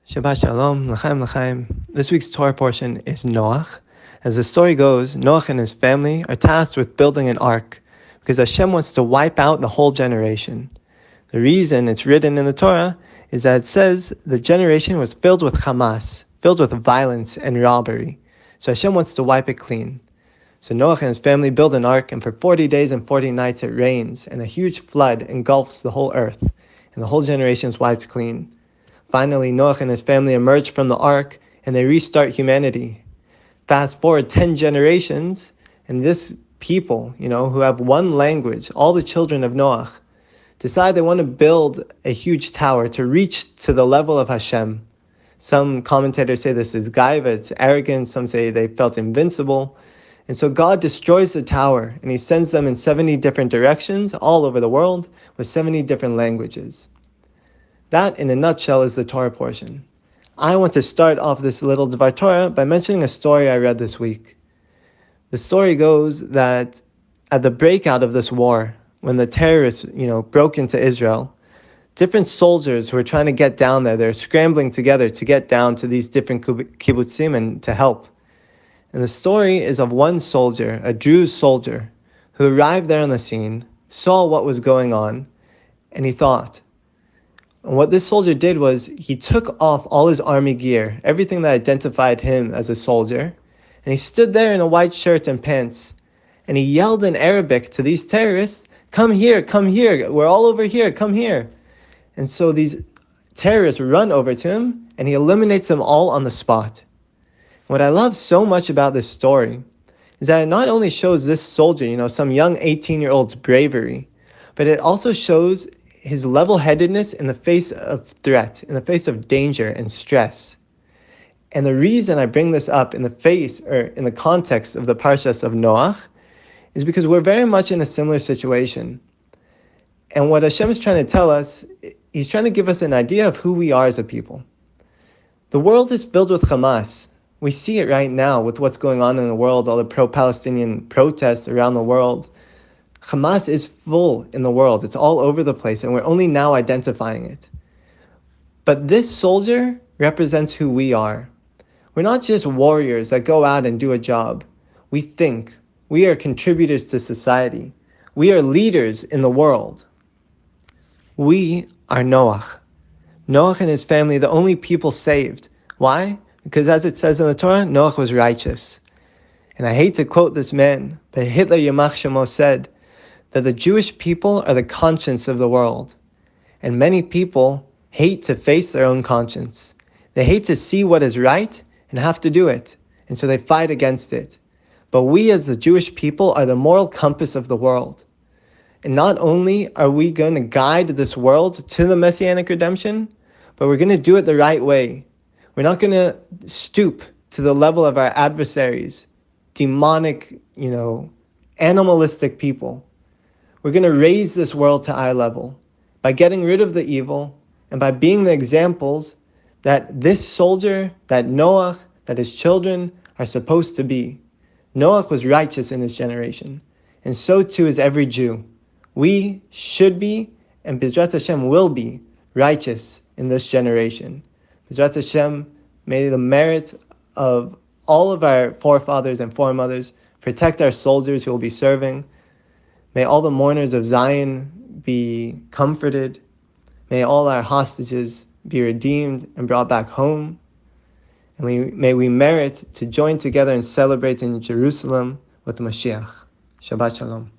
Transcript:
Shabbat Shalom, L'chaim L'chaim. This week's Torah portion is Noach. As the story goes, Noach and his family are tasked with building an ark because Hashem wants to wipe out the whole generation. The reason it's written in the Torah is that it says the generation was filled with Hamas, filled with violence and robbery. So Hashem wants to wipe it clean. So Noach and his family build an ark, and for 40 days and 40 nights it rains, and a huge flood engulfs the whole earth, and the whole generation is wiped clean. Finally, Noach and his family emerge from the ark, and they restart humanity. Fast forward 10 generations, and this people, who have one language, all the children of Noach, decide they want to build a huge tower to reach to the level of Hashem. Some commentators say this is gaiva, it's arrogance. Some say they felt invincible. And so God destroys the tower, and he sends them in 70 different directions all over the world with 70 different languages. That, in a nutshell, is the Torah portion. I want to start off this little Dvar Torah by mentioning a story I read this week. The story goes that at the breakout of this war, when the terrorists, broke into Israel, different soldiers who were trying to get down there, they're scrambling together to get down to these different kibbutzim and to help. And the story is of one soldier, a Druze soldier, who arrived there on the scene, saw what was going on, and he thought. And what this soldier did was he took off all his army gear, everything that identified him as a soldier, and he stood there in a white shirt and pants, and he yelled in Arabic to these terrorists, come here, we're all over here, come here. And so these terrorists run over to him, and he eliminates them all on the spot. What I love so much about this story is that it not only shows this soldier, some young 18-year-old's bravery, but it also shows his level-headedness in the face of threat, in the face of danger and stress. And the reason I bring this up in the context of the parshas of Noach is because we're very much in a similar situation. And what Hashem is trying to tell us, he's trying to give us an idea of who we are as a people. The world is filled with Hamas. We see it right now with what's going on in the world, all the pro-Palestinian protests around the world. Hamas is full in the world. It's all over the place, and we're only now identifying it. But this soldier represents who we are. We're not just warriors that go out and do a job. We think. We are contributors to society. We are leaders in the world. We are Noach. Noach and his family, the only people saved. Why? Because as it says in the Torah, Noach was righteous. And I hate to quote this man, but Hitler Yamach Shemo said that the Jewish people are the conscience of the world. And many people hate to face their own conscience. They hate to see what is right and have to do it. And so they fight against it. But we as the Jewish people are the moral compass of the world. And not only are we going to guide this world to the Messianic redemption, but we're going to do it the right way. We're not going to stoop to the level of our adversaries, demonic, animalistic people. We're going to raise this world to our level by getting rid of the evil and by being the examples that this soldier, that Noach, that his children are supposed to be. Noach was righteous in his generation, and so too is every Jew. We should be, and B'ezrat Hashem will be, righteous in this generation. B'ezrat Hashem, may the merit of all of our forefathers and foremothers protect our soldiers who will be serving. May all the mourners of Zion be comforted. May all our hostages be redeemed and brought back home. And may we merit to join together and celebrate in Jerusalem with Mashiach. Shabbat Shalom.